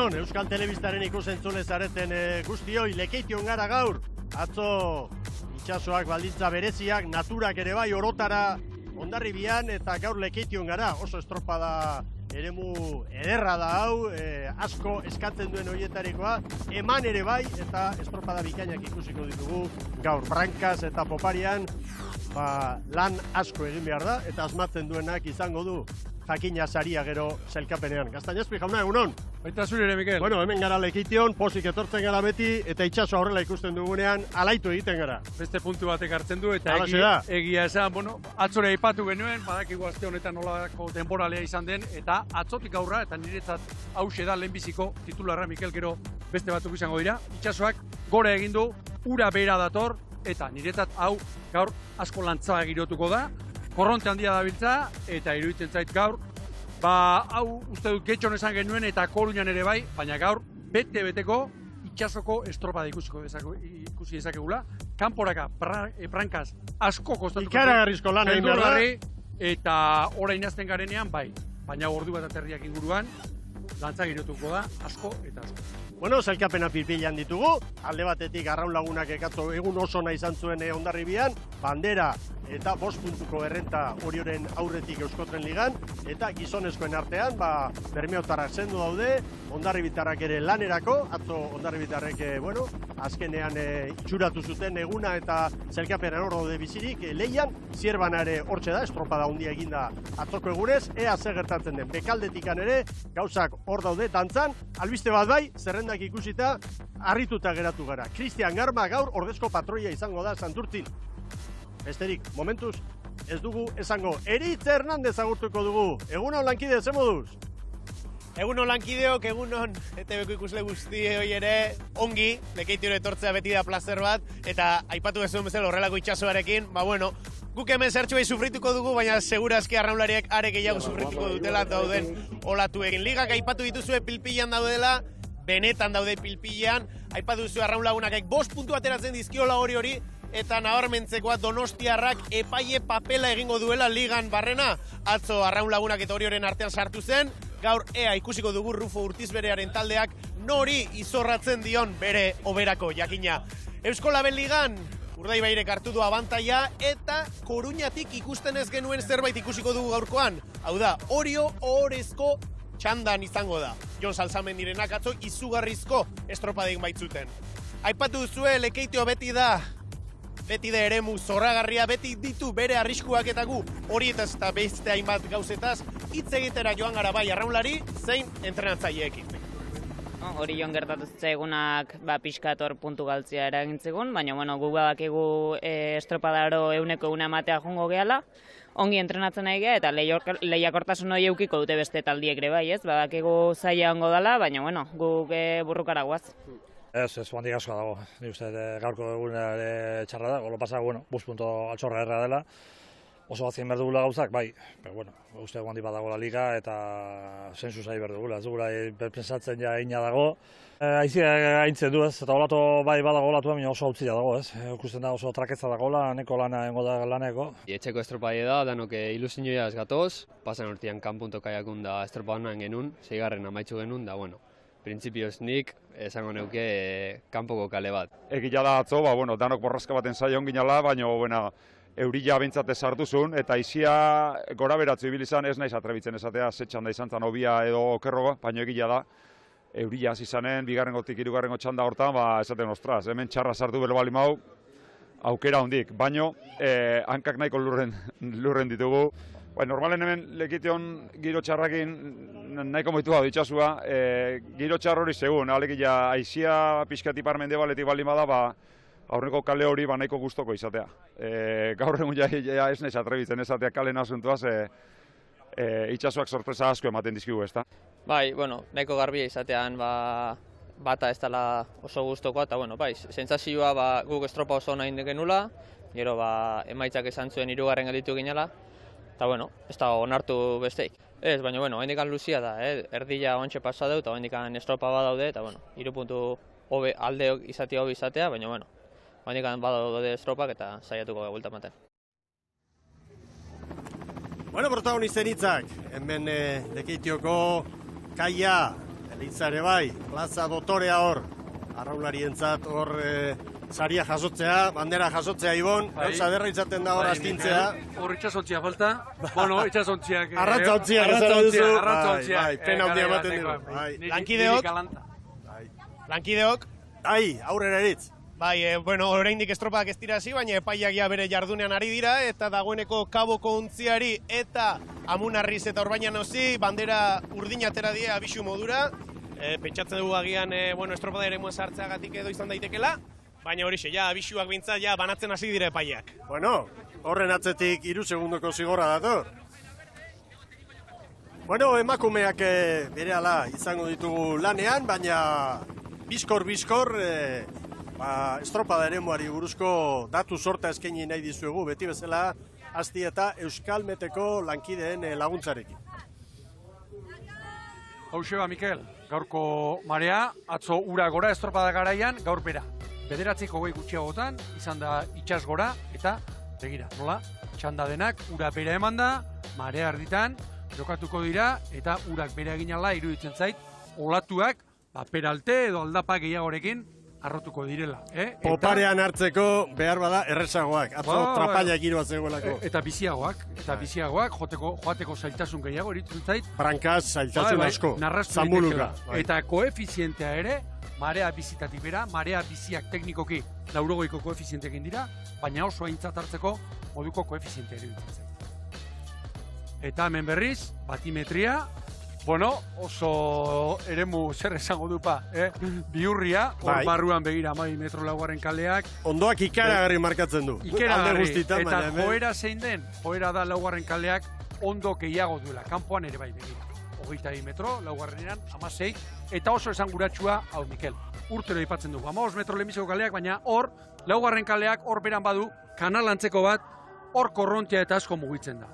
egunon, Euskal Telebistaren ikusentzule zareten guztioi, Lekeition gara gaur. Atzo itxasoak baldintza bereziak, naturak ere bai orotara Hondarribian eta gaur Lekeition gara. Oso estropada eremu ederra da hau, asko eskatzen duen horietarikoa, eman ere bai eta estropada bikainak ikusiko ditugu gaur. Brankaz eta Poparian lan asko egin behar da eta asmatzen duenak izango du jakina saria gero zelkapenean. Gaztañazpi jauna, egunon? Baita zure ere, Mikel. Bueno, hemen gara Lekeition, pozik etortzen gara beti, eta itxaso horrela ikusten dugunean, alaitu egiten gara. Beste puntu batek hartzen du, eta egia esan, atzore aipatu genuen, badakigu aste honetan nolako denboralea izan den, eta atzotik aurra, eta niretzat hauxe da lehenbiziko titularra, Mikel, gero beste batzuk izango dira. Itxasoak gora egin du, ura bera dator, eta niretzat hau gaur asko lantza girotuko da, korronte handia dabiltza, eta iruditzen zait gaur, hau uste dut getxon esan genuen eta Koruñan ere bai, baina gaur bete-beteko itxasoko estropada ikusi dezakegula. Kanporaka, brankaz, asko kostatuko. Ikaragarrizko lan egin behar da. Eta orain azten garenean bai, baina ordu bat aterriak inguruan, lantza girotuko da, asko eta asko. Bueno, zelkapena pilpilan ditugu, alde batetik Arraun Lagunak ekatzo egun oso nahi izan zuen Hondarribian, bandera eta 5 puntuko errenta Orioren aurretik Euskotren Ligan, eta gizonezkoen artean, bermeotarrak sendu daude, Hondarribitarrak ere lanerako, atzo Hondarribitarrek, azkenean itxuratu zuten eguna eta zelkapenan hor daude bizirik, lehian, Zierbana ere hortxe da, estropada handia eginda atzoko egunez, ea zer gertatzen den, bekaldetikan ere, gauzak hor daude, dantzan, albiste bat bai, zerrendak ikusita, harrituta geratu gara. Cristian Garma gaur ordezko patroia izango da Santurtzin. Besterik, momentuz, ez dugu esango. Eritz Hernandez agurtuko dugu. Egunon lankide, ze moduz? Egunon lankideok, egunon ETV-ko ikusle guztioi ere ongi, Lekeition etortzea beti da plazer bat, eta aipatu bezuen bezala horrelako itxasoarekin, guk hemen zertxo sufrituko dugu, baina segurazki arraunlariek are gehiago sufrituko dutela dauden olatu egin. Ligak aipatu dituzue pilpilan daudela, benetan daude pilpilan, aipatu duzu Arraun Lagunak 5 puntu ateratzen dizkiola hori, eta nabarmentzekoa Donostiarrak epaile papela egingo duela ligan barrena. Atzo Arraun Lagunak eta Orioren artean sartu zen, gaur ea ikusiko dugu Rufo Urtizberearen taldeak nori izorratzen dion bere oberako jakina. Eusko Label Ligan, Urdaibairek hartu du abantaia eta Koruñatik ikusten ez genuen zerbait ikusiko dugu gaurkoan. Hau da, Orio ohorezko txandan izango da. Jon Salzamendirenak atzo izugarrizko estropadegin baitzuten. Aipatu duzue, Lekeitio beti da eremu zorragarria, beti ditu bere arriskuak eta gu horietaz eta beste hainbat gauzetaz hitz egitera joan gara bai arraunlari zein entrenatzaileekin. Hori joan gertatu zitzaigunak pixkator puntu galtzea eragintzegun, baina gu badakigu estropadaro euneko ematea jongo gehala, ongi entrenatzen nahi geha eta lehiakortasun hori eukiko dute beste taldiek ere bai, ez? Badakigu zaila ongo dela, baina guk burrukara guaz. Ez bandik asko dago, ni uste gaurko egun txarra da, golo pasa, 5 punto altxorra erra dela, oso batzien behar dugula gauzak, bai, pero uste guandi bat dagoela liga eta zensu zai behar dugula, ez dugula pensatzen ja ina dago. Aizia haintzen du ez, eta olato bai badago olatu, baina oso hautzia dago ez, ikusten da oso traketza dagoela, neko lana engo da laneko. Etxeko estropadie da, danok ilusioa ez gatoz, pasan urtean kanpunto kaiakun da estropadan genuen, 6. amaitzu genuen, da printzipioz nik esango neuke kanpoko kale bat. Egia da atzo, danok borraska baten saio onginala, baina eurila bentsate sartuzun, eta izia gora beratzu ibilizan ez naiz atrebitzen esatea, zetxan da izan zan hobia edo okerroa, baina egia da, eurila izanen, 2. 3. txanda hortan, esaten ostras, hemen txarra sartu belo bali mau, aukera hondik, baino hankak nahiko lurren ditugu. Normalen hemen Lekeition giro txarrakin nahiko moitu hau ditxasua, giro txar hori segun, alegia aizia pixkat ipar mendebaletik baldin bada, aurreko kale hori nahiko gustoko izatea. Gaur egun ja ez naiz atrebitzen esatea kale nasuntuaz, itxasuak sorpresa asko ematen dizkigu, ezta? Bai, nahiko garbia izatean bata ez dela oso gustokoa, eta sentsazioa guk estropa oso nahi genula, gero emaitzak esan zuen 3. gelditu ginela, eta ez da onartu besteik. Ez, baina hendikan luzia da, erdila ontxe pasa dut, eta hendikan estropa badaude, eta 3 puntu alde izatea hobi izatea, baina hendikan badaude estropak eta saiatuko gabulta ematen. Protagonisten hitzak, hemen Lekeitioko kaia Leitza ere bai, plaza dotorea hor, arraunlarientzat hor saria jasotzea, bandera jasotzea, Ibon, gauza derra izaten da hor astintzea. Hor itxasontzia falta, bueno, itxasontziak... Arratzaontziak ezara duzu. Arratzaontziak. Pena handia ematen dugu. Lankideok, aurrera eritz. bai, bueno, oraindik estropadak ez dira hasi, baina epaiak ja bere jardunean ari dira, eta dagoeneko Kaboko ontziari eta Amunarriz eta Orbainan ozi, bandera urdin atera die abisu modura. Pentsatzen dugu agian, bueno, estropada ere sartzeagatik edo izan daitekela, baina horixe, ja, abisuak bintzat, ja, banatzen hasi dira epaiak. Bueno, horren atzetik 3 segundoko zigorra dator. Bueno, emakumeak berehala izango ditugu lanean, baina bizkor, estropada eremuari buruzko datu sorta eskaini nahi dizuegu, beti bezala, Asti eta Euskal Meteko lankideen laguntzarekin. Hauxe Mikel, gaurko marea, atzo ura gora estropada garaian, gaur bera. 9:00 gutxiagotan, izan da itxas gora, eta begira, nola, txanda denak, ura bera eman da, marea erditan, jokatuko dira, eta urak bera egin ala iruditzen zait, olatuak, peralte edo aldapa gehiagorekin, arrotuko direla. Oparean hartzeko behar bada errezagoak, atzo trapaila giroa zegoelako. Eta biziagoak, joateko zailtasun gehiago eritzen zait. Brankaz zailtasun asko, zambuluka. Eta koefizientea ere, marea bizitatik bera, marea biziak teknikoki 90ko koefizientekin dira, baina oso aintzat hartzeko moduko koefizientea eritzen zait. Eta hemen berriz, batimetria, bueno, oso eremu zer esango dupa, bihurria, hor barruan begira 12 metro laugarren kaleak. Ondoak ikaragarri markatzen du. Ikaragarri, eta joera zein den, joera da laugarren kaleak ondo gehiago duela, kanpoan ere bai begira. 22 metro, laugarrenean, 16, eta oso esanguratsua, hau Mikel, urtero aipatzen dugu, 15 metro lehenbiziko kaleak, baina hor, laugarren kaleak, hor beran badu, kanal antzeko bat, hor korrontea eta asko mugitzen da.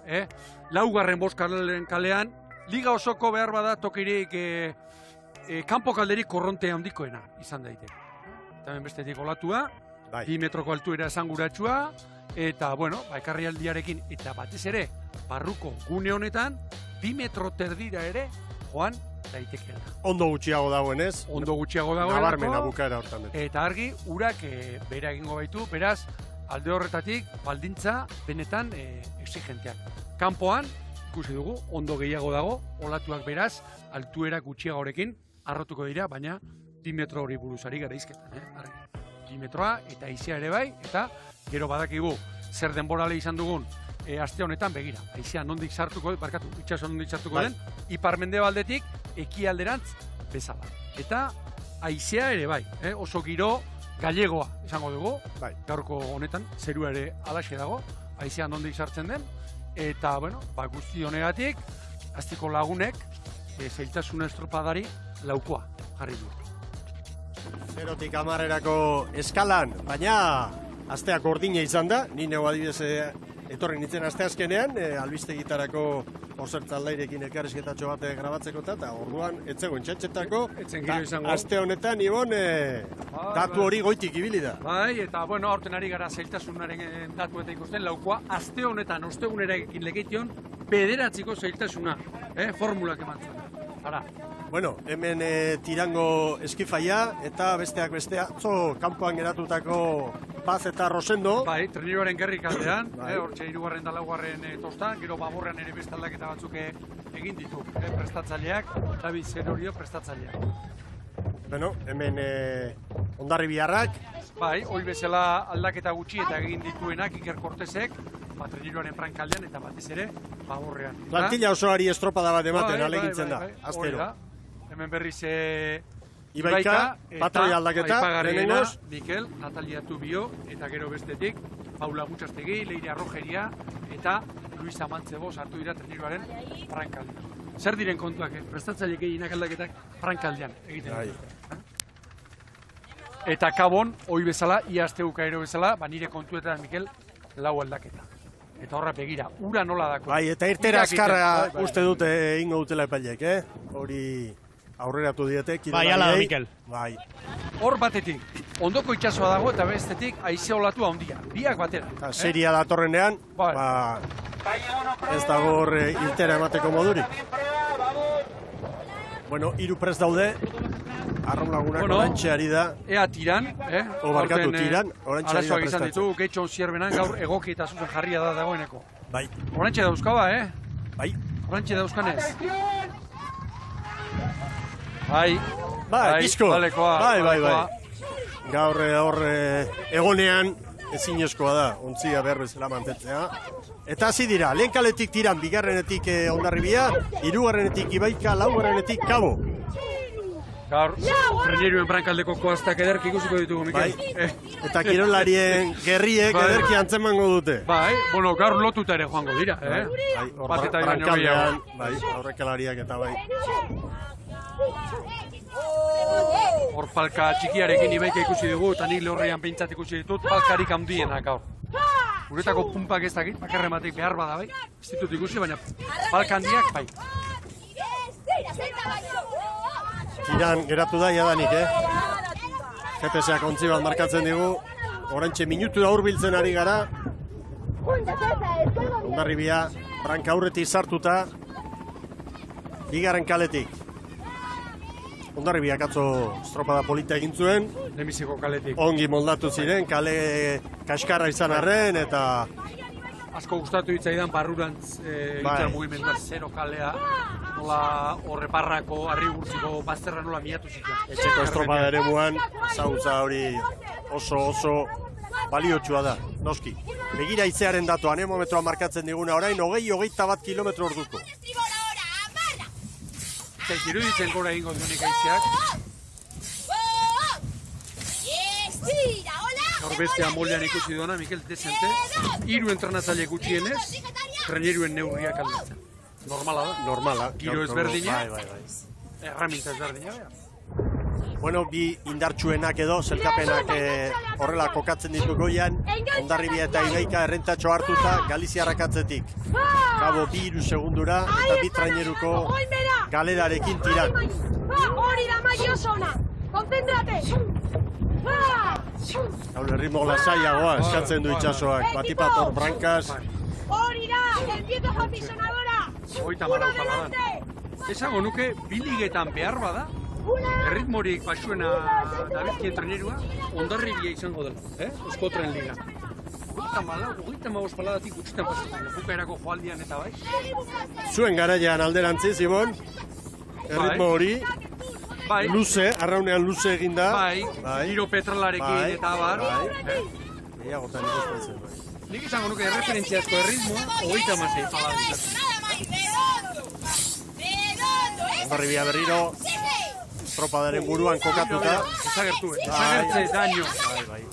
Laugarren boskarren kalean, liga osoko behar bada tokirik kanpo kalderik korronte handikoena izan daiteke. Eta bestetik olatua, 2 metroko altuera esanguratsua, eta, bueno, ekarrialdiarekin, eta batez ere, barruko gune honetan, 2 metro terdira ere, joan daitekeela. Ondo gutxiago dagoenez. Ondo gutxiago dagoenez. Nabarmena bukaera hortan. Eta argi, urak bera egingo baitu, beraz, alde horretatik, baldintza benetan exigenteak. Kanpoan, ikusi dugu, ondo gehiago dago, olatuak beraz, altuera gutxiagorekin arrotuko dira, baina 2 metro hori buruzari gara izketan. 2 metroa eta haizea ere bai, eta gero badakigu zer denborale izan dugun aste honetan begira. Haizea nondik sartuko, itxaso nondik sartuko den, ipar-mendebaldetik ekialderantz bezala. Eta haizea ere bai, oso giro gallegoa izango dugu, gaurko honetan, zerua ere alaxe dago, haizea nondik sartzen den, eta, bueno, guzti honegatik, aztiko lagunek, zailtasuna estropadari laukoa jarri du. 0-tik 10-erako eskalan, baina asteak ordina izan da, ni neu adibidez etorri nintzen asteazkenean, albistegitarako osertzaldairekin elkarrizketatxo bat grabatzeko eta orduan etzegoen txetxetako, aste honetan, Ibon, datu hori goitik ibili da. Bai, eta, bueno, aurten ari gara zailtasunaren datu eta ikusten, laukoa, aste honetan, ostegunerekin legeition, 9 zailtasuna, formulak eman zuen. Ara. Bueno, hemen tirango eskifaia eta besteak bestea, kanpoan geratutako Paz eta Rosendo. Bai, treniruaren gerrik aldean, hortxe 3. eta 4. tostan, gero baborrean ere beste aldaketa batzuk egin ditu, prestatzaileak, David Zerorio prestatzaileak. Bueno, hemen Hondarribiarrak. Bai, hoi bezala aldaketa gutxi eta egin dituenak Iker Kortesek, treniruaren frankaldean eta batez ere baborrean. Plantilla osoari estropada bat ematen alegintzen da, astero. Hemen berriz Ibaika, patroia aldaketa, lehenengoz, Mikel, Natalia Tubio, eta gero bestetik, Paula Gutxastegi, Leire Arrojeria, eta Luis Amantzebo sartu dira treniruaren frankaldean. Zer diren kontuak, prestatzaileek eginak aldaketak frankaldean egiten dut. Eta Kabon, hoi bezala, iazte ukaero bezala, nire kontuetan, Mikel, 4 aldaketa. Eta horra begira, ura nola dako. Bai, eta irtera azkarra uste dute ingo dutela epaileek, hori aurreratu diete. Bai, ala da, Mikel. Bai. Hor batetik, ondoko itxasoa dago eta bestetik haize olatua handia. Biak batera. Seria datorrenean, ez dago hor irtera emateko modurik. Bueno, 3 prest daude. Arraun lagunak orantxe ari da. Ea tiran, Barkatu tiran, orantxe ari da arazoak izan prestatzen. ditu, Getxon Zierbenan gaur egoki eta zuzen jarria da dagoeneko. Bai. Orantxe dauzkaba, Bai. Orantxe dauzkanez. Bai. Bizko. Bai. Gaur hor egonean ezinezkoa da, ontzia behar bezala mantentzea. Eta hasi dira, lehen kaletik tiran, bigarrenetik Hondarribia, hirugarrenetik Ibaika, laugarrenetik Kabo. Gaur, Trenieruen brankaldeko koaztak ederki ikusiko ditugu, Mikel. Bai, eta kirolarien gerriek ederki antzemango dute. Bai, bueno, gaur lotuta ere joango dira, Bat eta brankaldean, bai, aurrekalariak eta bai. Hor palka txikiarekin Ibaika ikusi dugu, eta nik lehorrean peintzat ikusi ditut, palkarik handienak gaur. Guretako pumpak ez dakit, bakarren batek behar bada bai, ez ditut ikusi, baina palka handiak bai. Tiran geratu da jadanik, GPS-ak ontzi bat markatzen digu, orantxe minutu da hurbiltzen ari gara. Hondarribia, branka aurretik sartuta, bigarren kaletik. Hondarribiak atzo estropada polita egin zuen. Lehenbiziko kaletik. Ongi moldatu ziren, kale kaskarra izan arren, eta... Asko gustatu hitzaidan barrurantz itxar mugimendua, zero kalea, nola horreparrako, harri gurtziko bazterra nola miatu zituen. Etxeko estropada ere muan, zautza hori oso baliotsua da, noski. Begira itzearen datoa, anemometroa markatzen diguna orain, 20-21 kilometro orduko. Zaiz, iruditzen gora egingo duenik aiziak. Gaur beste moldean ikusi duena, Mikel Dezente. 3 entrenatzaile gutxienez, Trenieruen neurriak aldatzen. Normala da? Normala. Giro ezberdina. Bai. Erraminta ezberdina, Bueno, bi indartsuenak edo, zelkapenak horrela kokatzen ditu goian, Hondarribia eta Ibaika errentatxo hartuta Galiziarrak atzetik. Kabo 2 segundura eta 2 traineruko galerarekin tiran. Hori da maio zona! Konzentrate! Gaur erritmo lasaiagoa eskatzen du itxasoak, batipator brankaz. Hori da! Elpieto aficionadora! Hoita marau paladan. Esango nuke, biligetan behar bada, erritmorik basuena Davidkien trenerua, Hondarribia izango dela, Euskotren Liga. Hogeita magoz paladatik gutxitan pasatzen, bukaerako joaldian eta bai. Zuen garaian alderantzi, Simon, erritmo hori, luze, arraunean luze eginda. Bai, giro petrolarekin eta bar. Gehiagotan ikusten bai. Nik izango nuke referentziazko erritmoa, hogeita mazei paladatik. Hondarribia berriro, estropadaren buruan kokatuta. Desagertze daño. Bai.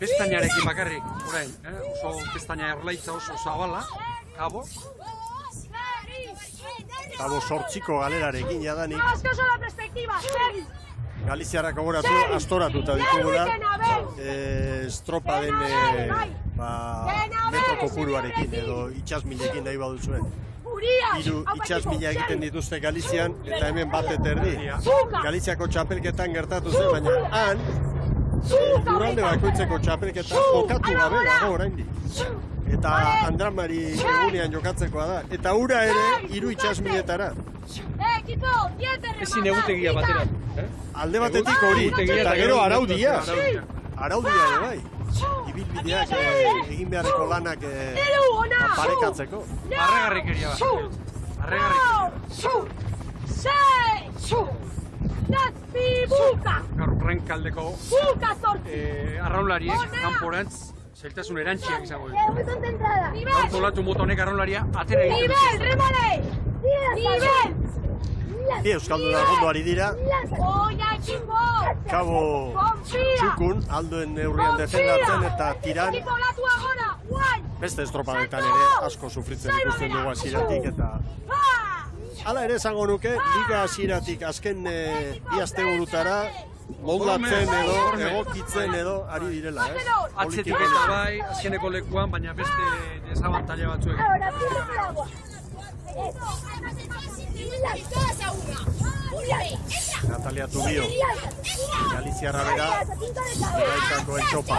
Pestainarekin bakarrik, orain, oso pestaina erlaitza oso zabala, Kabo. Kabo 8 galerarekin jadanik. Asko sola perspektiba, segi! Galiziarrak gogoratu, astoratuta ditugula, estropaden metro kopuruarekin edo itxasmilekin nahi baduzuen. 3 itxasmila egiten dituzte Galizian, eta hemen bat eta erdi. Galiziako txapelketan gertatu zen, baina han, lurralde bakoitzeko txapelketan jokatu gabe dago oraindik. Eta Andramari egunean jokatzekoa da. Eta ura ere 3 itxasmiletara. Ezin egutegia batera. Alde batetik hori, eta gero araudia. Araudia ere bai. Ibilbideak egin beharreko lanak parekatzeko. Arregarrikeria bat. Arregarrikeria. Gaur brankaldeko arraunlariek kanporantz zeltasun erantziak izango ditu. Gaur kolatu motonek arraunlaria atera egiten. Nivel! Bi euskaldu da gondoari dira. Kabo txukun, aldoen neurrian defendatzen eta tiran. Beste estropadetan ere asko sufritzen ikusten dugu hasieratik eta... Hala ere esango nuke, liga hasieratik azken bi asteburutara moldatzen edo, egokitzen edo ari direla, Atzetik eta bai, azkeneko lekuan, baina beste desabantaila batzuek. Natalia Tubio, Galiziarra bera, Ibaikako etxopa.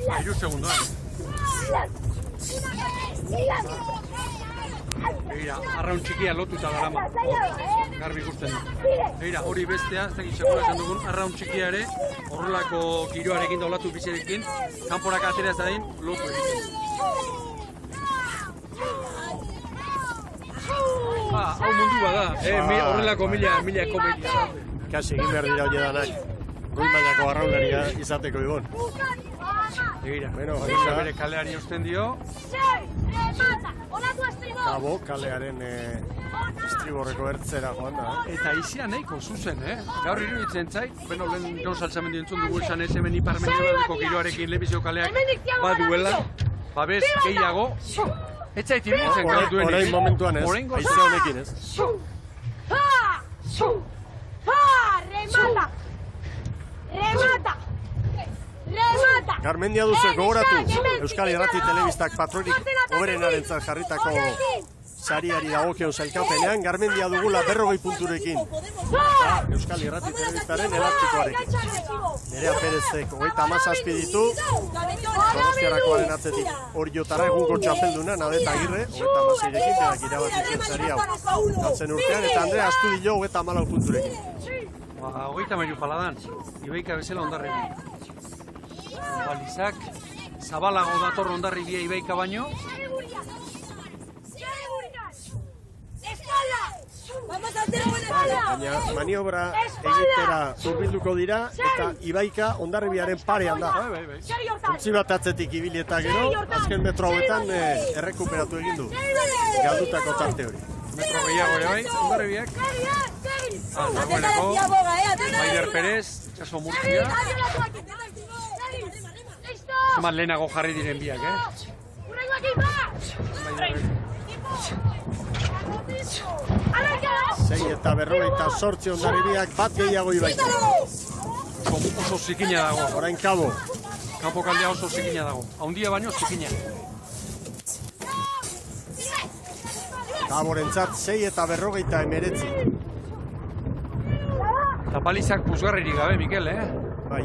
3 segundoak. Begira, arraun txikia lotuta darama. Garbi ikusten du. Begira, hori bestea, ez dakit sekula esan dugun, arraun txikia ere, horrelako giroarekin da olatu bizirekin, kanporak atera ez dadin, lotu egiten. Hau mundua da, horrelako mila komedia. Kasi egin behar dira hori danak. Goi mailako arraunlaria izateko ibon. Begira, bere kaleari usten dio. Kabo, kalearen estriborreko ertzera joan da. Eta izia nahiko zuzen, Gaur iruditzen zait, beno lehen gauz altzamendu entzun dugu esan ez hemen iparmendibaldeko giroarekin lehenbizio kaleak baduela, babez gehiago. Ez zait iruditzen gaur duenik. Orain momentuan ez, aize honekin ez. Remata! Remata! Remata! Garmendia duzu gogoratu, Euskal Irrati Telebistak patronik hoberenarentzat jarritako sariari dagokion sailkapenean, Garmendia dugula 40 punturekin. Euskal Irrati Telebistaren elastikoarekin. Nerea Perezek 37 ditu, Donostiarakoaren atzetik Oriotara egungo txapelduna, Nadeta Agirre, 36rekin, berak irabazitzen sari hau. Galtzen urtean, eta Andrea Astudillo 34 punturekin. 33 paladan, Ibaika bezala Hondarribia. Balizak, zabalago dator Hondarribia Ibaika baino. Baina maniobra egitera hurbilduko dira eta Ibaika Hondarribiaren parean da. Ontzi bat atzetik ibili eta gero, azken metro hauetan errekuperatu egin du. Galdutako tarte hori. Metro gehiago ere bai, Hondarribiak. Dagoeneko, Maider Perez, Itxaso Murcia. Zeman lehenago jarri diren biak, Sei eta 48 Hondarribiak bat gehiago Ibaika. Oso zikina dago. Orain Kabo. Kanpo kaldea oso zikina dago. Haundia baino zikina. Kaborentzat 6 eta 49. Eta balizak puzgarririk gabe, Mikel, Bai.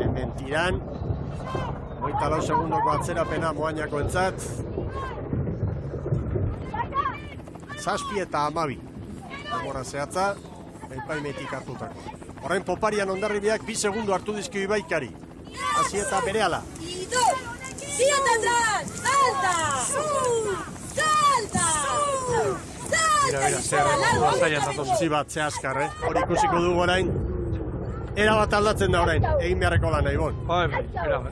Hemen tiran. 24 segundoko atzerapena Moañako entzat. 7 eta 12. Demora zehatza, epaimetik hartutako. Horrein Poparian Hondarribiak 2 segundo hartu dizkio Ibaikari. Hasi eta berehala. Bera, zer, bazaian datoz. Zibat, ze askar, hori ikusiko dugu orain. Era bat aldatzen da orain, egin beharreko lana, Ibon. Bera.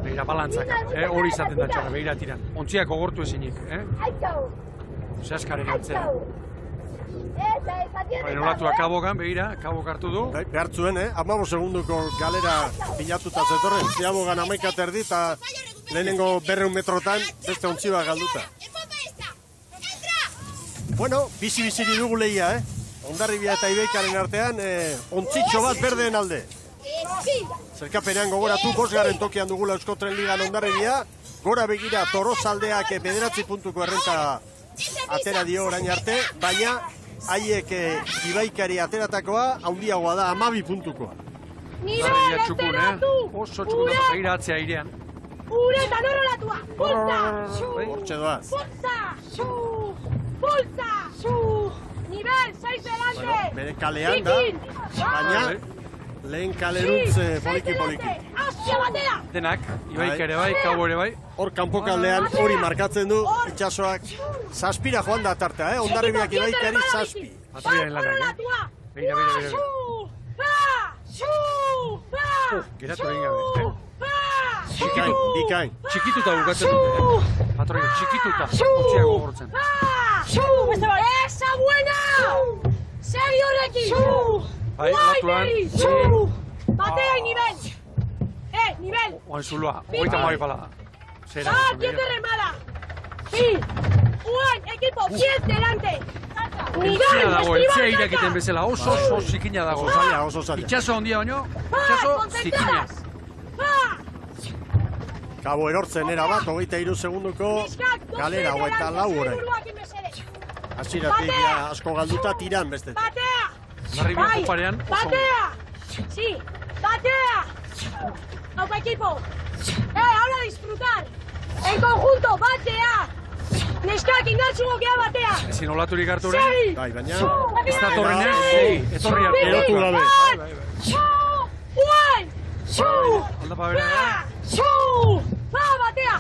Begira balantzak, hori izaten da txarra, begira tiran. Ontziak ogortu ezinik, Ze askaren antzera. Nolatua Kabogan, begira, Kabok hartu du. Behartzuen, 15 segunduko galera pilatuta zetorren. Ziabogan 11 erdi eta lehenengo 200 metrotan beste ontzi bat galduta. Bueno, bizi-biziri dugu lehia, Hondarribia eta Ibaikaren artean, ontzitxo bat berdeen alde. Zerkapenean gogoratu, 5. tokian dugula Euskotren Ligan Hondarribia. Gora begira Torozaldeak 9 puntuko errenta atera dio orain arte, baina haiek Ibaikari ateratakoa handiagoa da 12 puntukoa. Hondarribia txukun, Oso txukun da, begira atzea airean. Uretan horrelatua! Hortxe doaz. Pulsa! Nivel, 6 delante! Bere kalean da, baina lehen kaleruntz poliki-poliki. Denak, Ibaik ere bai, Kabo ere bai. Hor kanpokaldean hori markatzen du, Itxasoak 7 joan da tartea, Hondarribiak Ibaikari 7. Atriaren lanak, Begira. Geratu egin gabe, Bikain. Txikituta bukatzen dute, Patroia, txikituta, utziak gogortzen. Esa buena! Segi horrekin! Bai, batuan. Batea y nivel! Nivel! Oain zulua, 32 pala. ¡10 de remada! Sí! Juan, equipo, 10 delante! Entzia dago, entzia irakiten bezala, oso zikina dago. Oso zaila. Itxaso handia baino, itxaso zikina. Kabo erortzen era bat, 23 segunduko galera, 24 orain. Hasieratik asko galduta tiran beste. Batea! Hondarribia parean. Batea! Sí, batea! Aupa equipo. Ahora disfrutar. En conjunto, batea. Neskak indartsugo gea batea. Ezin olaturik hartu hori. Segi. Bai, baina... Ez da torrenean, etorri hartu. Erotu gabe. Juan. Aldapa bera, Ba batea.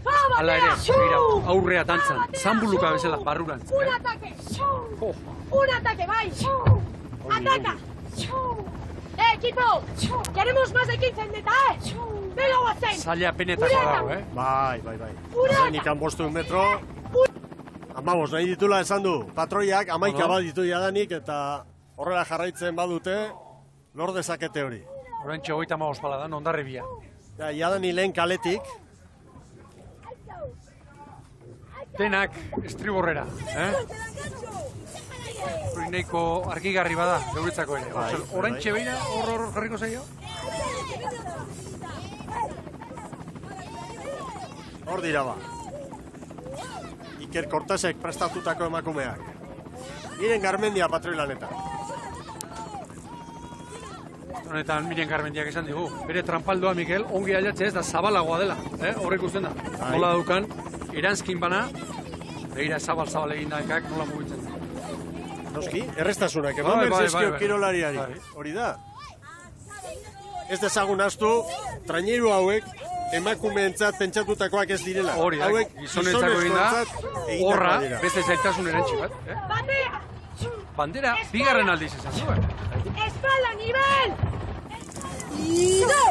Ba batea. Ala ere, begira, aurrea dantzan, zanbuluka bezala, barruran. Un ataque. Un ataque, bai. Ataca. Equipo. Queremos más de 15 en meta, Venga, guazen. Zaila penetako dago, Bai. Zainik bostu metro. 15 nahi ditula esan du. Patroiak 11 bat ditu jadanik eta horrela jarraitzen badute, lor dezakete hori. Horentxe 35 pala da, Hondarribia. Jadani lehen kaletik. Denak estriborrera, Hori nahiko argigarri bada, geuretzako ere. Horentxe beira, hor jarriko zaio? Hor dira ba. Iker Cortesek prestatutako emakumeak. Miren Garmendia patroilanetan. Honetan Miren Garmendiak esan digu. Bere trampaldoa, Mikel, ongi ailatze ez da zabalagoa dela. Horrek ikusten da. Nola daukan, eranskin bana, begira zabal egin daikak, nola mugitzen da. Noski, errestasunak, eman berzizkio kirolariari. Hori da. Ez dezagun astu, traineru hauek, emakumeentzat pentsatutakoak ez direla. Hori da, gizonentzako egin da, horra, beste zaitasun erantzi bat. Bandera, bigarren aldiz esan zuen. Espalda, nivel! Ido!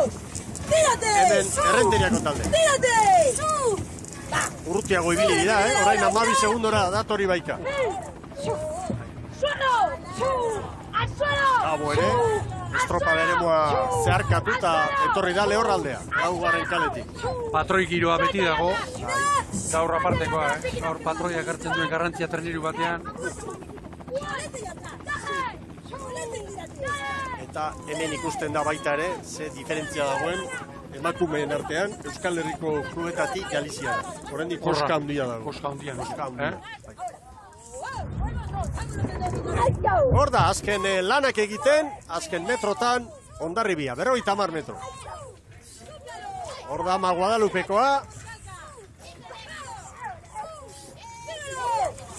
Tírate! Hemen, errenteriako talde. Tírate! Urrutiago ibili dira, orain 12 segundora datori baika. Suelo! Al suelo! Gabo ere, estropa beremoa zeharkatuta etorri da Lehorraldea, laugarren kaletik. Patroi giroa beti dago, gaur apartekoa, gaur patroiak hartzen duen garrantzia treniru batean. Eta hemen ikusten da baita ere, ze diferentzia dagoen, emakumeen artean, Euskal Herriko klubetatik Galiziara. Horrendik koska handia dago. Koska handia. Hor da, azken lanak egiten, azken metrotan, Hondarribia, 50 metro. Hor da, Ama Guadalupekoa.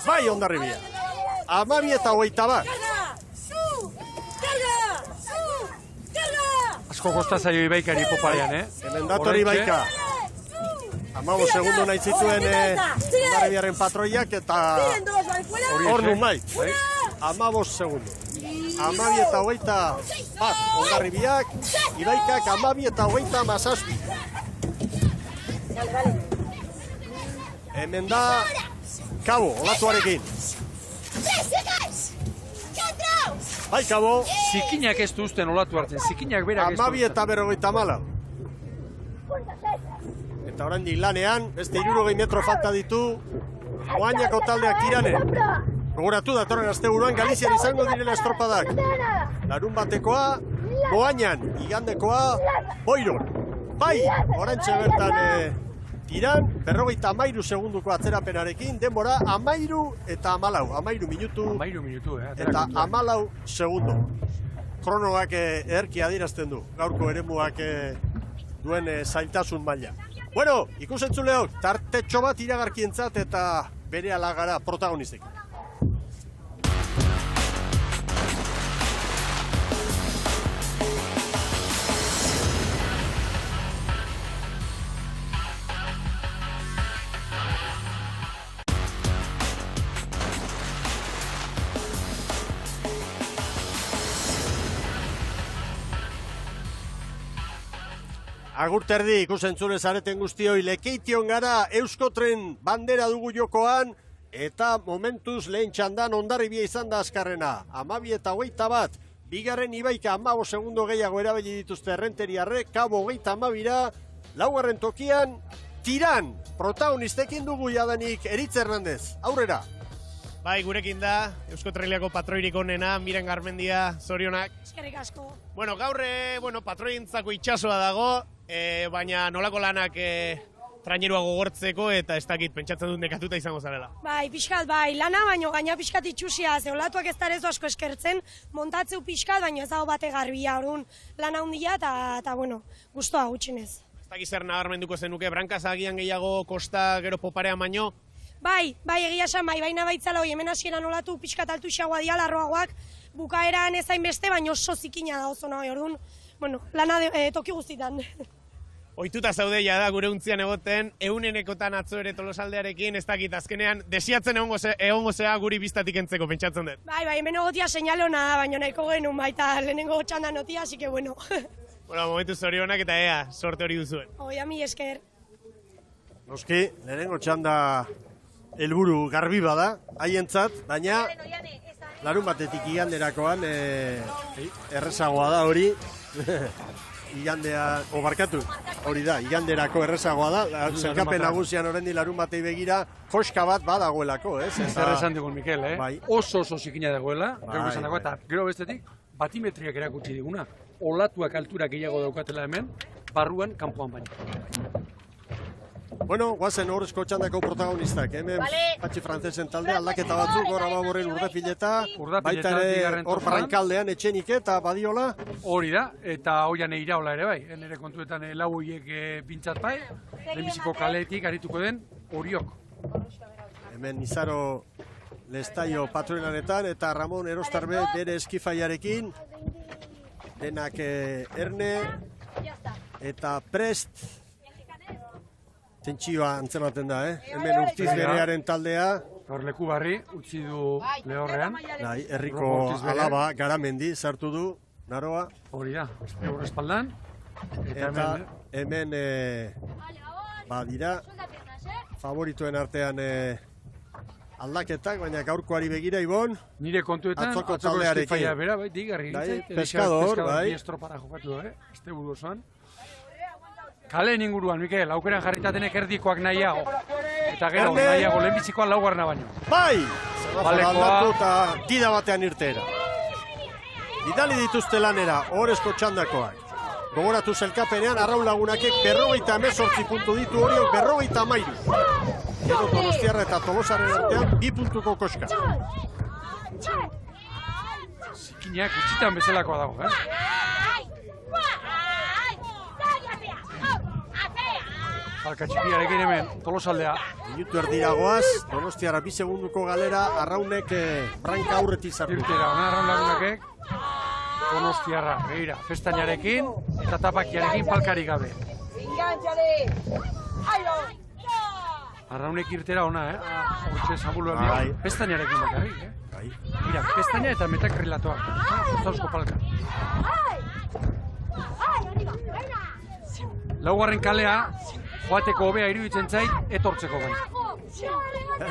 Bai, Hondarribia. 12 eta 21. Asko kosta zaio Ibaikari poparean, Hemen datori Ibaika. 15 segundo nahi zituen Hondarribiaren patroiak eta hor nun bai. 15 segundo. 12 eta 21 Hondarribiak, Ibaikak 12 eta 27. Hemen da Kabo, olatuarekin. Bai, Kabo. Zikinak ez du uzten olatu hartzen, zikinak berak ez du 12 eta 54. Eta oraindik lanean, beste 60 metro falta ditu Moañako taldeak tirane. Gogoratu datorren asteburuan Galizian izango direla estropadak. Larun batekoa, Moañan, igandekoa, Boiron. Bai, orantxe bertan tiran, 53 segunduko atzerapenarekin, denbora 13 eta 14, 13 minutu. 13 minutu, Eta 14 segundo. Kronoak erki adierazten du, gaurko eremuak duen zailtasun maila. Bueno, ikusentzuleok, tartetxo bat iragarkientzat eta bere alagara protagonistek. Agurterdi ikusentzule zareten guztioi, Lekeition gara, Euskotren bandera dugu jokoan, eta momentuz lehen txandan Hondarribia izan da azkarrena. 12 eta 21, bigarren Ibaika 15 segundo gehiago erabili dituzte errenteriarrek, Kabo 32ra, laugarren tokian, Tiran, protagonistekin dugu jadanik Eritz Hernandez, aurrera. Bai, gurekin da, Euskotreliako patroirik onena, Miren Garmendia, zorionak. Eskerrik asko. Bueno, gaur, patroientzako itxasoa dago, baina nolako lanak trainerua gogortzeko eta ez dakit pentsatzen dut nekatuta izango zarela. Bai, pixkat, bai, lana baino gaina pixkat itxusia, ze olatuak ez darezu asko eskertzen, montatzeu pixkat, baino ez dago bate garbia, orduan lana handia eta bueno, gustoa gutxinez. Ez dakit zer nabarmenduko zenuke, brankaz agian gehiago kosta gero poparean baino? Bai, egia esan, baina baitzala hoi, hemen hasieran olatu pixkat altu xagoa diala, arroagoak, bukaeran ezain beste, baina oso zikina da oso nahi, orduan, bueno, lana toki guztitan. Ohituta zaude da gure untzian egoten, eunenekotan atzo ere Tolosaldearekin, ez dakit azkenean desiatzen egongo zea guri biztatik entzeko, pentsatzen dut. Bai, hemen egotia seinale hona da, baina nahiko genuen baita lehenengo txandan notia, así que bueno. Bueno, momentu zorionak eta ea, sorte hori duzuen. Oia, mi esker. Noski, lehenengo txanda helburu garbi bada, haientzat, baina larun batetik iganderakoan errezagoa da hori. Igandea, obarkatu, hori da, iganderako errezagoa da, zelkapen nagusian oraindik larun batei begira, koska bat badagoelako, ez? Zer esan digun, Mikel, Bai. Oso zikina dagoela, gero esan dago, eta gero bestetik, batimetriak erakutsi diguna. Olatuak altura gehiago daukatela hemen, barruan, kanpoan baino. Bueno, guazen horrezko txandako protagonistak, hemen patxi frantzesen talde, aldaketa batzuk, hor ababoren urdepileta, baita ere hor Brankaldean etxenik eta badiola. Hori da, eta hoian iraola ere bai, nire kontuetan lau horiek pintzat bai, lehenbiziko kaletik arituko den Oriok. Hemen Izaro Lestaio patroinanetan eta Ramon Erostarbe bere eskifaiarekin, denak erne eta prest, tentsioa antzematen da, hemen Urtiz berearen taldea. Hor leku barri, utzi du lehorrean. Bai, herriko alaba Garamendi sartu du, naroa. Hori da, eur espaldan. Eta hemen badira, favorituen artean aldaketak, baina gaurkoari begira, Ibon. Nire kontuetan, atzoko estifaia bera, bai, digarri gintzait. Pescador, bai. Estropara jokatu da, este buru osoan. Kaleen inguruan, Mikel, aukeran jarritatenek erdikoak nahiago. Eta gero, nahiago, lehenbizikoa laugarna baino. Bai! Aldatu eta dida batean irteera. Bidali dituzte lanera, horrezko txandakoak. Gogoratu zelkapenean, Arraun Lagunakek 58 puntu ditu, Oriok 53. Gero Donostiarra eta Tolosaren artean 2 puntuko koska. Zikinak utxitan bezalakoa dago, Alkatxipiarekin hemen, Tolosaldea. Minutu erdiragoaz, Donostiarra 2 segunduko galera, Arraunek Branka aurretik zartu. Irtera, Arraun Lagunakek, Donostiarra, begira, festainarekin eta tapakiarekin palkarik gabe. Arraunek irtera ona, hortxe zabuloa bai. Festainarekin bakarrik, Bai. Mira, festaina eta metakrilatoak, zauzko palka. Laugarren kalea, joateko hobea iruditzen zait, etortzeko bai.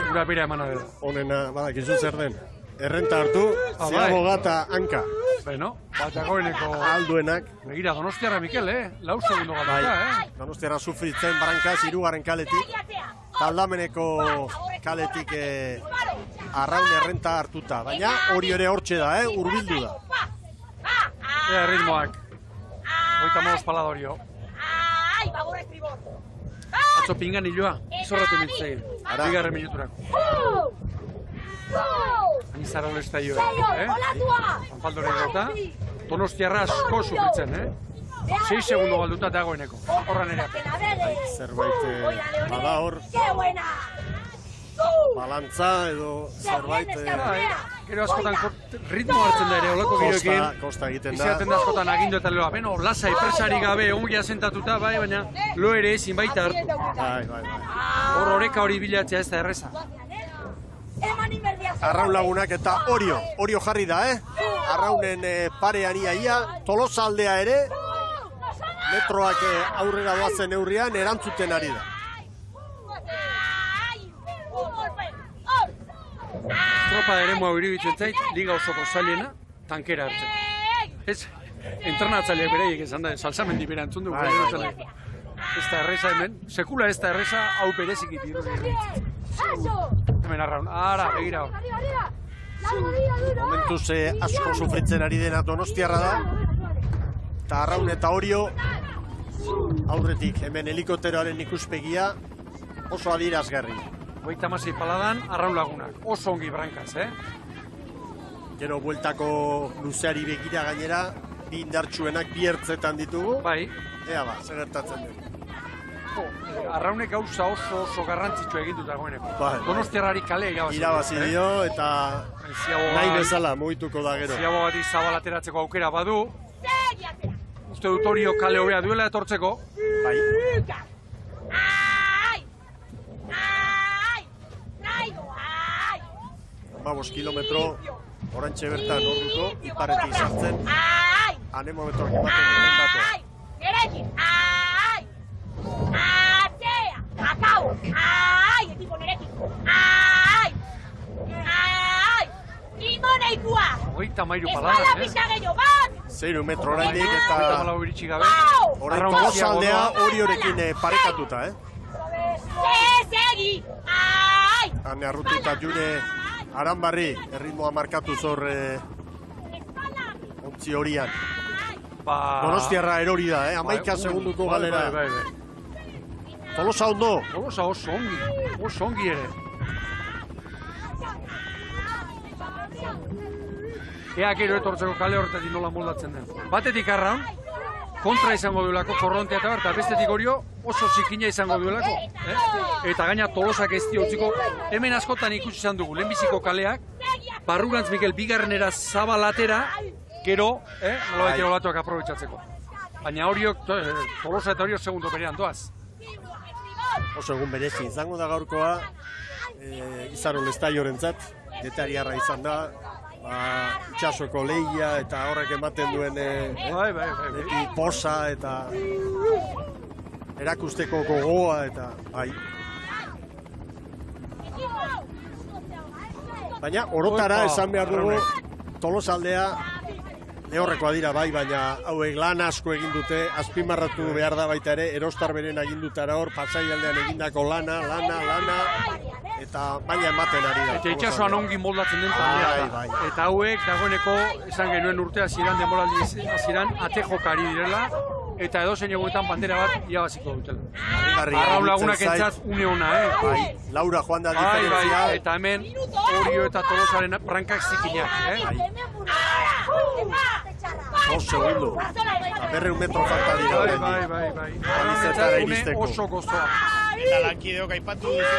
Gura bera emana dela. Honena, badakizu zer den. Errenta hartu, ziago gata hanka. Beno, bat dagoeneko... Alduenak. Begira, Donostiarra, Mikel, lau segundo galdata, Donostiarra sufritzen Brankaz, 3. kaletik. Taldameneko kaletik Arraun errenta hartuta. Baina hori ere hortxe da, hurbildu da. Ritmoak. 35 paladorio. Atzo pingan hiloa, izorratu mintzegin. Bigarren minuturako. Izaro Lestaio, Anfaldore gota. Donostiarra asko sufritzen, 6 segundo galduta dagoeneko. Horran ere. Zerbait bada hor. Balantza edo zerbait... Gero askotan ritmo hartzen da ere, olako giroekin. Kosta egiten da. Izaten da askotan agindu eta lehoa. Beno, lasai, presari gabe, ongia sentatuta, bai, baina lo ere ezin baita hartu. Bai. Hor oreka hori bilatzea ez da erreza. Arraun Lagunak eta Orio jarri da, Arraunen parean ia, Tolosaldea ere, metroak aurrera doazen neurrian erantzuten ari da. Tropa ere moa iruditzen zait, liga osoko zailena, tankera hartzeko. Ez, entrenatzaileak bereiek esan da, salsamendi bera entzun dugu. Ez da erreza hemen, sekula ez da erreza, hau berezik iruditzen. Hemen Arraun, ara, begira. Momentuz asko sufritzen ari dena Donostiarra da. Eta Arraun eta Orio aurretik hemen helikopteroaren ikuspegia oso adierazgarri. 36 paladan, Arraun Lagunak. Oso ongi brankaz, Gero bueltako luzeari begira gainera, bi indartsuenak bi ertzetan ditugu. Bai. Ea ba, zer gertatzen den. Arraunek gauza oso garrantzitsua egin dut dagoeneko. Bai. Donostiarrari kale irabazi dio eta nahi bezala mugituko da gero. Ziago bat izabal ateratzeko aukera badu. Uste dut hori kale hobea duela etortzeko. Bai. 5 kilometro orantxe bertan orduko iparretik sartzen. Anemometroak ematen duen datua. Nerekin! Atzea! Akau! Ekipo nerekin! Ingo nahikoa! 33 paladan, Espalda pixka gehiago bat! 0 metro oraindik eta 34 iritsi gabe. orain Tolosaldea hori horekin parekatuta, Segi! Hane Arruti eta June Aranbarri erritmoa markatu zor ontzi horian. Donostiarra erori da, 11 segunduko galera. Tolosa ondo. Tolosa oso ongi ere. Ea gero etortzeko kale horretatik nola moldatzen den. Batetik Arraun, kontra izango duelako korrontea eta bestetik Orio oso zikina izango duelako. Eta gaina Tolosak ez utziko, hemen askotan ikusi izan dugu, lehenbiziko kaleak, Barrurantz Mikel bigarrenera zabalatera, gero, nolabait olatuak aprobetxatzeko. Baina Oriok, Tolosa eta Orio segundo berean doaz. Oso egun berezi izango da gaurkoa, Izaro Lestaiorentzat, detariarra izan da, itxasoko lehia eta horrek ematen duen posa eta erakusteko gogoa eta bai. Baina orotara esan behar dugu Tolosaldea lehorrekoa dira bai, baina hauek lan asko egin dute, azpimarratu behar da baita ere, Erostar beren agindutara hor, Pasaialdean egindako lana, eta baina ematen ari da. Eta itxasoan ongi moldatzen den taldea da. Eta hauek dagoeneko, esan genuen urte hasieran, denboraldi hasieran, ate jokari direla, eta edozein egunetan bandera bat irabaziko dutela. Arraun Lagunak entzat une ona, Laura joan da diferentzia. Eta hemen Orio eta Tolosaren brankak zikinak, 2 segundo. 200 metro falta dira. Bai. Anizetara iristeko. Oso gozoa. Eta lankideok aipatu dute,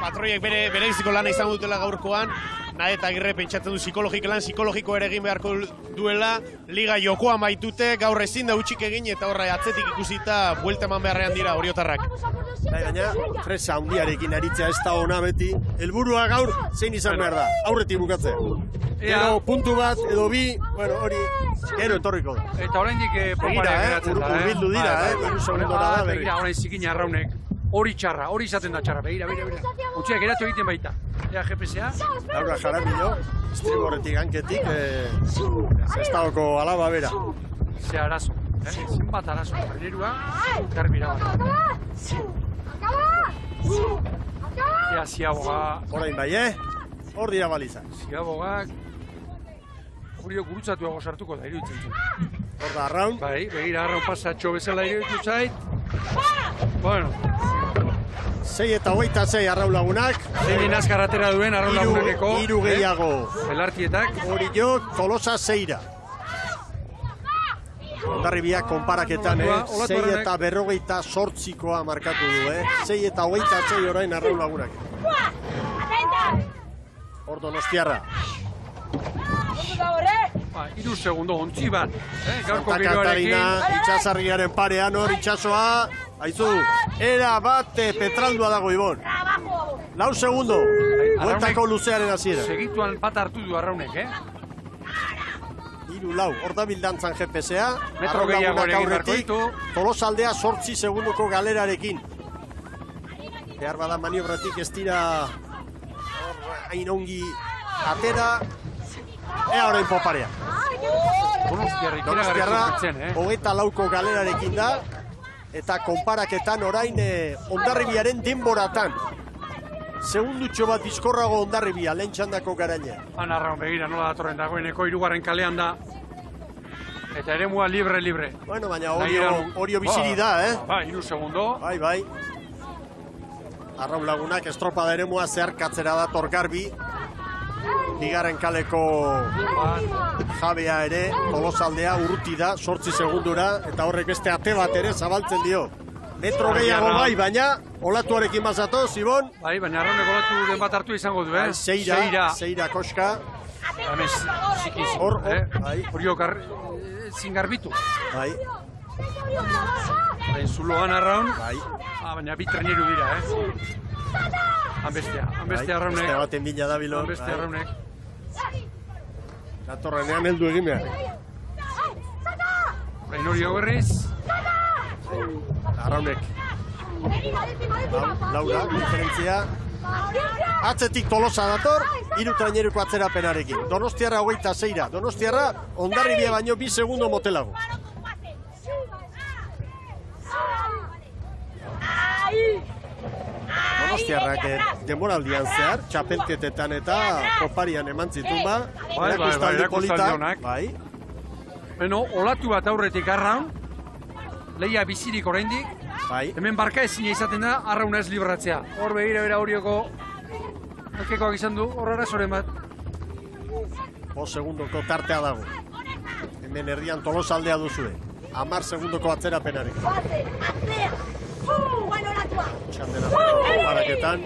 patroiek bere biziko lana izango dutela gaurkoan, nahi eta Agirre pentsatzen du psikologiko ere egin beharko duela, liga jokoa maitute, gaur ezin da utxik egin eta horra atzetik ikusita buelta eman beharrean dira oriotarrak. Baina, fresa handiarekin aritzea ez da ona beti, helburua gaur zein izan behar da, aurretik bukatzea. Gero puntu bat edo bi, hori gero etorriko da. Eta oraindik poparea geratzen da, urbildu dira, 3 segundora da berri. Begira, orain zikina Arraunek. Hori txarra, hori izaten da txarra, begira. Utziak geratu egiten baita. Ea GPSa. Laura Jaramillo, estriborretik hanketik, Estadoko alaba bera. Ze arazo, zenbat arazo, berrerua, garbira bat. Ea Ziaboga. Horain bai, hor dira balizak. Ziabogak, hori gurutzatuago sartuko da, iruditzen zen. Hor da Arraun. Bai, begira Arraun pasatxo bezala iruditzen zait. Bueno. 6 eta 26 Arraun Lagunak. Zein azkar atera duen Arraun Lagunekeko. 3 gehiago. Belartietak. Hori jo, Tolosa 6ra. Ondarribiak konparaketan, 6 eta 58koa markatu du, 6 eta 26 orain Arraun Lagunak. Hor Donostiarra. 3 segundo ontzi bat. Santa Katarina, itxasarriaren parean hor itxasoa. Aizu, era bat petraldua dago Ibon. 4 segundo, bueltako luzearen hasiera. Segituan bat hartu du Arraunek, 3-4, hor da bildantzan GPSa. Metro gehiago ere egin beharko ditu. Tolosaldea 8 segundoko galerarekin. Behar bada maniobratik ez dira hain ongi atera. Ea orain poparea. Donostiarra, 24ko galerarekin da. Eta konparaketan orain Hondarribiaren denboratan. Segundutxo bat bizkorrago Hondarribia, lehen txandako garainea. Arraun begira nola datorren dagoeneko, 3. kalean da. Eta eremua libre. Bueno, baina Orio biziri da, Bai, 3 segundo. Bai. Arraun Lagunak estropada eremua zeharkatzera dator garbi. Bigarren kaleko jabea ere, Tolosaldea urruti da, 8 segundura, eta horrek beste ate bat ere zabaltzen dio. Metro gehiago bai, baina olatuarekin bazatoz, Ibon. Bai, baina Arraunek olatu den bat hartu izango du, Seira koska. Hemen, zikiz. Orio zin garbitu. Bai. Zuloan Arraun. Bai. Baina bi treneru dira, Hanbestea Arraunek. Beste baten bila da bilo. Hanbestea Arraunek. Datorrenean heldu egin behar. Orain Orio berriz. Arraunek. Laura, diferentzia. Atzetik Tolosa dator, 3 traineruko atzerapenarekin. Donostiarra 26. Donostiarra Hondarribia baino 2 segundo motelago. Donostiarrak denboraldian zehar, txapelketetan eta koparian eman zituen ba. Bai. Beno, olatu bat aurretik Arraun, lehia bizirik oraindik. Bai. Hemen barka ezina izaten da, Arrauna ez libratzea. Hor begira Orioko ekekoak izan du, hor arazoren bat. 5 segundoko tartea dago. Hemen erdian Tolosaldea duzue. 10 segundoko atzerapenarekin. Txandena paraketan.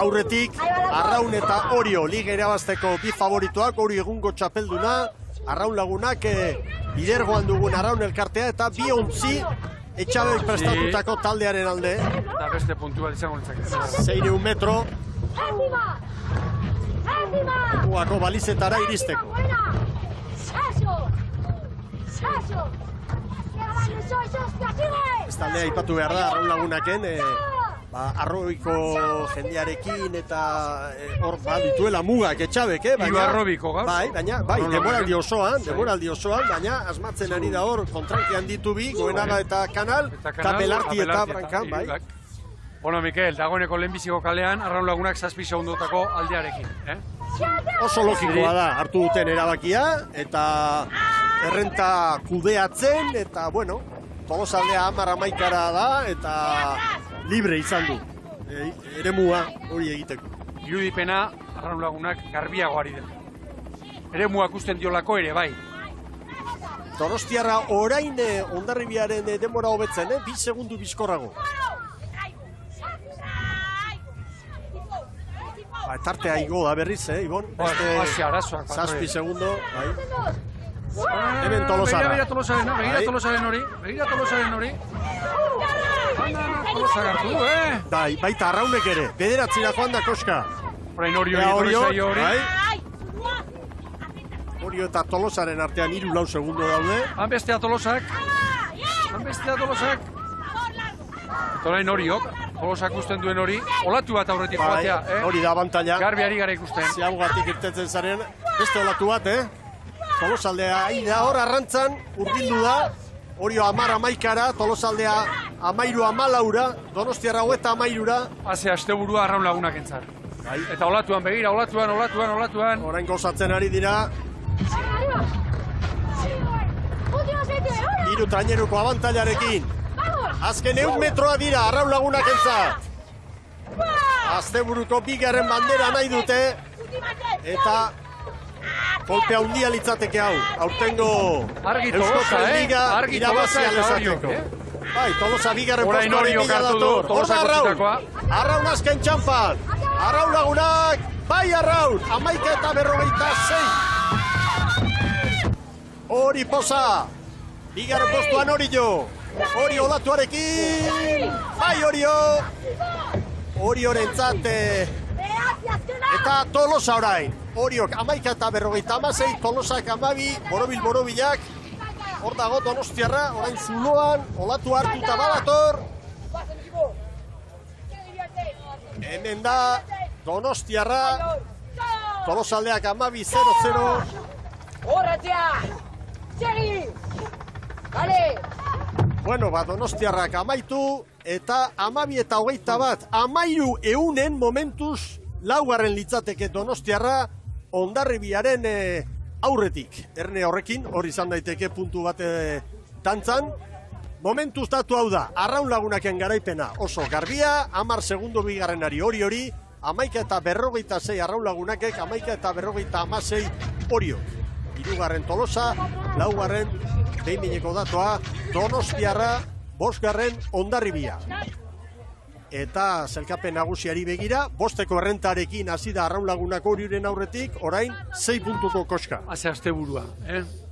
Aurretik, Arraun eta Orio liga irabazteko bi favorituak, Orio egungo txapelduna, Arraun Lagunak lidergoan dugun Arraun elkartea eta 2 ontzi etxabek prestatutako taldearen alde. Eta beste puntu bat izango nintzak. 600 metro. Guako balizetara iristeko. Ez taldea ipatu behar da, Arraun Lagunaken, arroiko jendearekin eta hor dituela mugak etxabek, Iru arrobiko gaur. Bai, demoraldi osoan, baina asmatzen ari da hor, kontrankean ditu bi, Goenaga eta Kanal, eta Belarti eta Brankan, bai. Bueno, Mikel, dagoeneko lehenbiziko kalean, Arraun Lagunak 7 segundotako aldearekin, Oso logikoa da, hartu duten erabakia, eta errenta kudeatzen, eta, bueno, Tolosaldea 10-11 da, eta libre izan du, eremua hori egiteko. Irudipena, Arraun Lagunak garbiagoari da. Eremuak usten diolako ere, bai. Donostiarra orain Hondarribiaren denbora hobetzen, 2 segundu bizkorrago. Tartea igo da berriz, Ibon? Arazoak. 7 segundo, bai. Hemen Tolosara. Begira Tolosaren hori. Tolosa gartu du, Baita Arraunek ere, bederatzira joan da koska. Orain Orio. Orio eta Tolosaren artean 3-4 segundo daude. Hanbestea Tolosak. Orain Oriok, Tolosak usten duen hori, olatu bat aurretik joatea, Hori da abantaila. Garbiari gara ikusten. Ziabugatik irtetzen zaren, beste olatu bat, Tolosaldea aida hor arrantzan, urbildu da. Orio 10-11, Tolosaldea 13-14, Donostiarra 13-13. Haze asteburua Arraun Lagunak entzat. Eta olatuan, begira, olatuan. Orain gozatzen ari dira. 3 traineruko abantailarekin. Azken 100 metroa dira Arraun Lagunak entzat. Asteburuko bigarren bandera nahi dute. Eta kolpe handia litzateke hau. Aurtengo Eusko Liga irabazia lezateko. Bai, Tolosa bigarren postuaren bila dator. Hor Arraun azken txampan. Arraun Lagunak, bai Arraun, 11:46. Hori posa. Bigarren postuan Orio. Orio olatuarekin. Bai Orio. Oriorentzat eta Tolosa orain. Oriok 11:46, Tolosak 12, Borobilak. Hor dago Donostiarra, orain zuloan, olatu hartuta badator. Hemen da Donostiarra, Tolosaldeak 12-0-0. Horratzea! Segi! Bale! Bueno, Donostiarrak amaitu, eta 12-21, 13-1 momentuz, laugarren litzateke Donostiarra, Hondarribiaren aurretik. Erne horrekin, hor izan daiteke puntu bat dantzan. Momentuz datu hau da, Arraun Lagunaken garaipena oso garbia, 10 segundo bigarrenari hori, 11:46 Arraun Lagunakek, 11:56 Oriok. 3. Tolosa, 4. behin-behineko datoa, Donostiarra, 5. Hondarribia. Eta zelkapen nagusiari begira, 5. errentarekin hasi da Arraun Lagunako Orioren aurretik, orain 6 puntuko koska. Haze asteburua,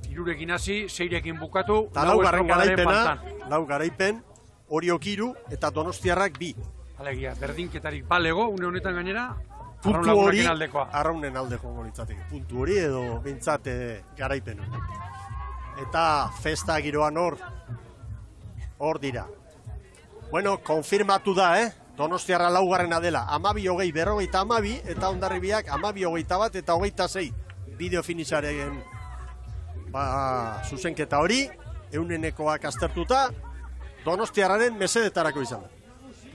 Irurekin hasi, 6rekin bukatu, eta 4. garaipena, 4 garaipen, Oriok 3 eta Donostiarrak 2. Alegia, berdinketarik balego, une honetan gainera, puntu hori, Arraunen aldeko litzateke. Puntu hori edo bintzat garaipenu. Eta festa giroan hor dira. Bueno, konfirmatu da, Donostiarra 4. dela, 12:40, eta Hondarribiak 12:21 eta 26. Bideo finisharen zuzenketa hori, eunenekoak aztertuta, Donostiarraren mesedetarako izan da.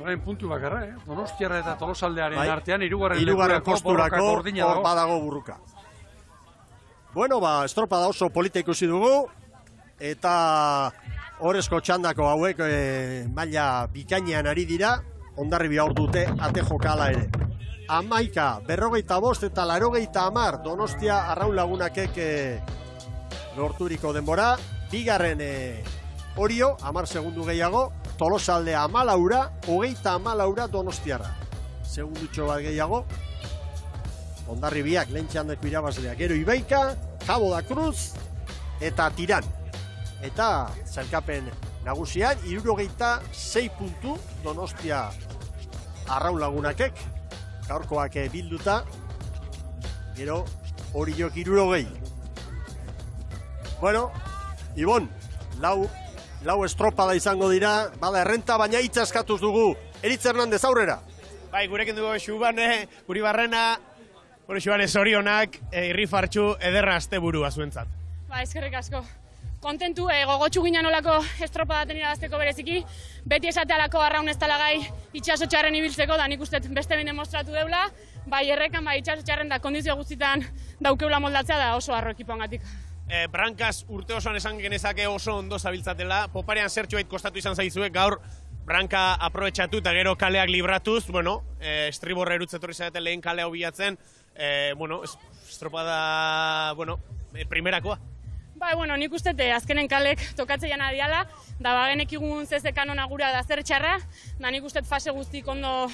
Orain puntu bakarra, Donostiarra eta Tolosaldearen artean, 3. posturako hor badago burruka. Bueno, estropada oso polita ikusi dugu, eta horrezko txandako hauek maila bikainean ari dira, Hondarribia hor dute ate jokala ere. 11:45 eta 80 Donostia Arraun Lagunakek lorturiko denbora, 2. Orio, 10 segundu gehiago, Tolosalde 14, 30 Donostiarra. Segundutxo bat gehiago, Hondarribiak lehen txandeko irabazleak. Gero Ibaika, Cabo da Cruz eta Tiran. Eta zelkapen nagusian, 76 puntu Donostia Arraun Lagunakek, gaurkoak bilduta, gero Oriok 60. Bueno, Ibon, lau estropada izango dira, bada errenta, baina hitza eskatuz dugu. Eritz Hernandez aurrera. Bai, gurekin dugu Xubane, Uribarrena, Xubane zorionak, irrifartxu ederra asteburua zuentzat. Ba, eskerrik asko. Kontentu, gogotxu ginen olako estropada irabazteko bereziki, beti esatealako Arraun ez talagai itxasotxarren ibiltzeko, da nik uste beste behin demostratu deula, bai errekan, bai itxasotxarren da kondizio guztitan daukeula moldatzea da oso harro ekipoangatik. Brankaz urte osoan esan genezake oso ondo zabiltzatela, poparean zertxo bait kostatu izan zaizuek, gaur Branka aprobetxatu eta gero kaleak libratuz, estriborra erutzetorri zaten lehen kalea bilatzen, estropada, primerakoa. Bai, nik uste azkenen kalek tokatzeian adiala, da bagenekigun zezekan onagura da zer txarra, da nik uste fase guztik ondo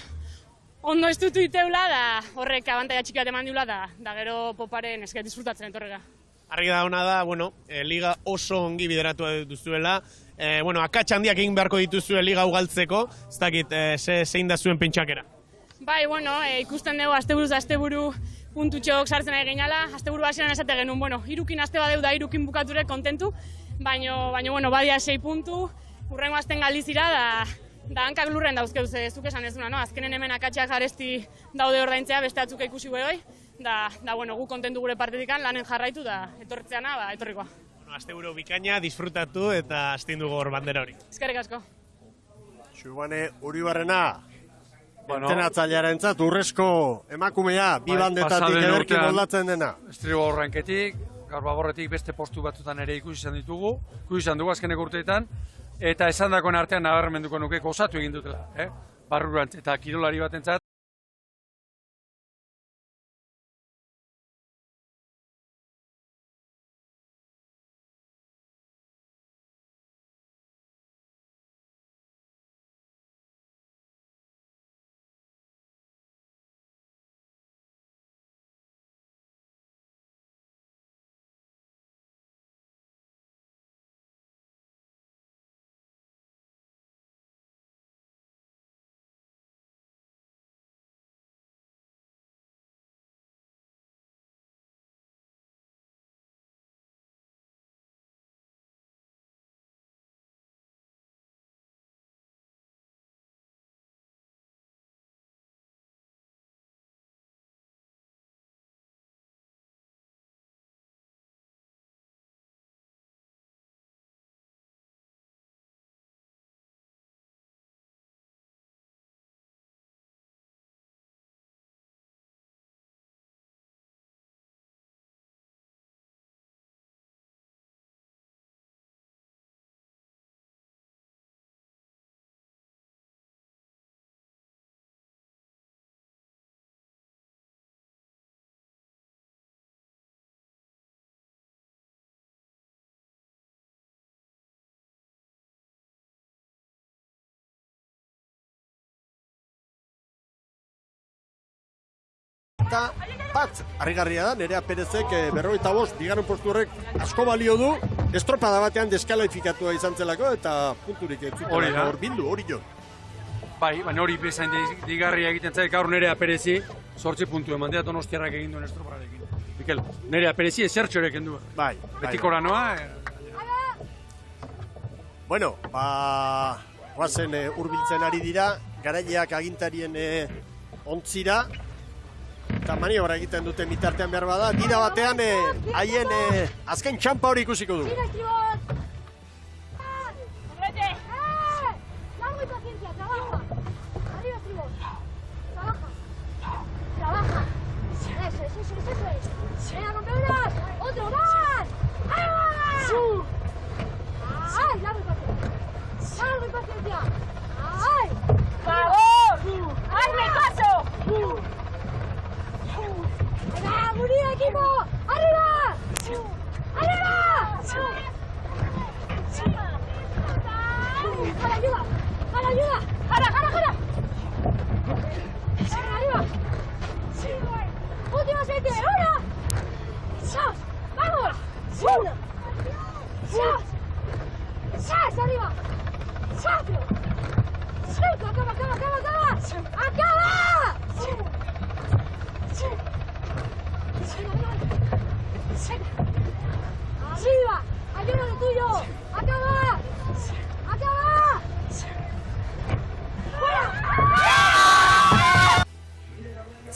estutu iteula, da horrek abantaia txikiat eman diula, da gero poparen esket disfrutatzen etorrega. Argi da hona da, liga oso ongi bideratu duzuela, akats handiak egin beharko dituzue liga ugaltzeko, ez dakit zein da zuen pentsakera. Bai, ikusten dugu asteburuz asteburu puntutxok sartzen ari geinala, asteburu hasieran esate genuen, 3 aste badeu da 3 bukature kontentu, baina badia 6 puntu, urrengo asten galdizira, da hankak lurren dauzkeuz zuk esan ez duna, azkenen hemen akatxak jarezti daude ordaintzea, beste atzuka ikusi behoi, da gu kontentu gure partetikan lanen jarraitu da etorritzeana, etorrikoa. Asteburu bikaina, disfrutatu eta astindu gor bandera hori. Eskerrik asko. Xubane Uribarrena, entrenatzailearen zat, urrezko emakumea, bi bandetatik ederki moldatzen dena. Estribo horrenketik, gaur baborretik beste postu batzutan ere ikusi izan dugu azkeneko urteetan, eta esan dakoen artean nabarmenduko nuke gozatu egin dutela, barrurantz eta kirolari batentzat. Eta bat, harrigarria da, Nerea Perezek 45, bigarren postu horrek asko balio du, estropada batean deskalifikatua izan zelako, eta punturik ez zutela hor bildu, hori jo. Bai, baina hori bezain digarria egiten zaik gaur Nerea Perezi, 8 puntu eman dira Donostiarrak egin duen estroparekin. Mikel, Nerea Perezi ezertxo ere kendu. Bai. Betiko noa. Bueno, guazen hurbiltzen ari dira, garaileak agintarien ontzira, eta maniobra egiten duten bitartean behar bada, dira batean haien azken txampa hori ikusiko du.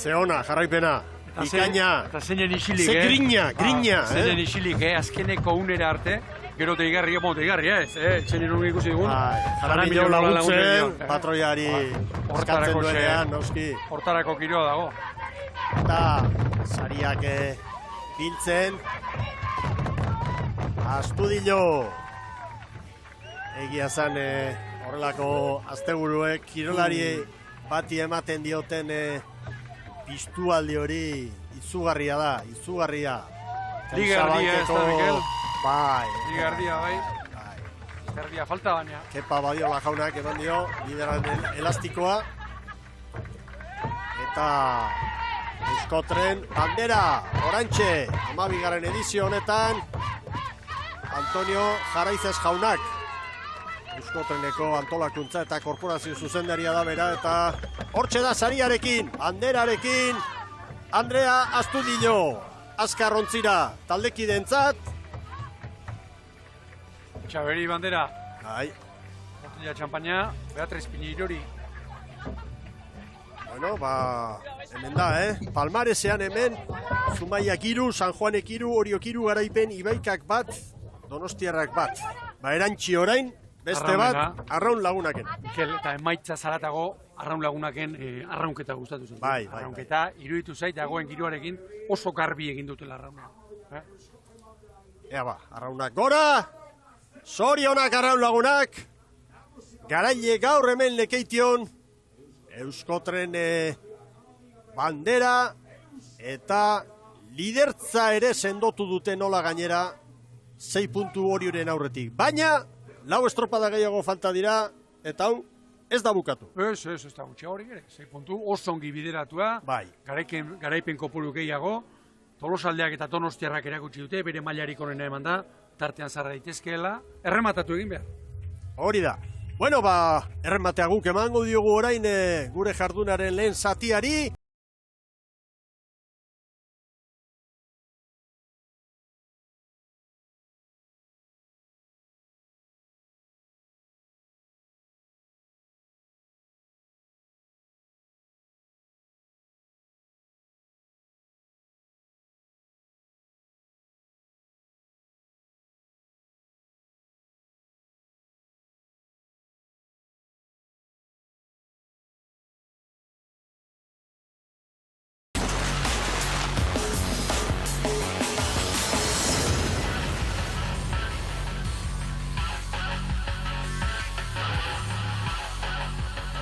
Zeona, jarraipena, ikaina, eta zeinen isilik, ze grina, zeinen isilik, azkeneko unera arte, gero deigarria, zeinen unge ikusi dugun. Jaramillo laguntzen, patroiari eskatzen duenean, noski. Hortarako kiroa dago. Eta sariak biltzen, Astudillo, egia zen horrelako asteburuek, kirolari bati ematen dioten piztualdi hori izugarria da, izugarria. Ligardia ez da, Mikel? Bai. Ligardia, bai. Ligardia falta baina. Kepa Badiola jaunak eman dio, lideran elastikoa. Eta Euskotren bandera, orantxe, 12. edizio honetan, Antonio Jaraizez jaunak. Euskotreneko antolakuntza eta korporazio zuzendaria da bera, eta hortxe da sariarekin, banderarekin, Andrea Astudillo, azkar ontzira, taldekidentzat. Txaberi bandera. Bai. Botella txampaina, Beatriz Pinirori. Bueno, hemen da, Palmaresean hemen, Zumaiak 3, San Juanek 3, Oriok 3 garaipen, Ibaikak bat, Donostiarrak bat. Erantxi orain, beste bat, Arraun Lagunaken. Mikel, eta emaitza zaratago, Arraun Lagunaken arraunketa gustatu zen. Bai. Arraunketa, iruditu zait, dagoen giroarekin oso garbi egin dutela Arrauna. Ea Arraunak gora, zorionak Arraun Lagunak, garaile gaur hemen lekeition, Euskotren bandera, eta lidertza ere sendotu dute nola gainera, 6 puntu Orioren aurretik. Baina, 4 estropada gehiago falta dira, eta hau, ez da bukatu. Ez da gutxe hori ere, 6 puntu, oso ongi bideratua, bai. Garaipen kopuru gehiago, Tolosaldeak eta Donostiarrak erakutsi dute, bere mailarik onena eman da, tartean zarra daitezkeela, errematatu egin behar. Hori da. Bueno, errematea guk emango diogu orain gure jardunaren lehen zatiari.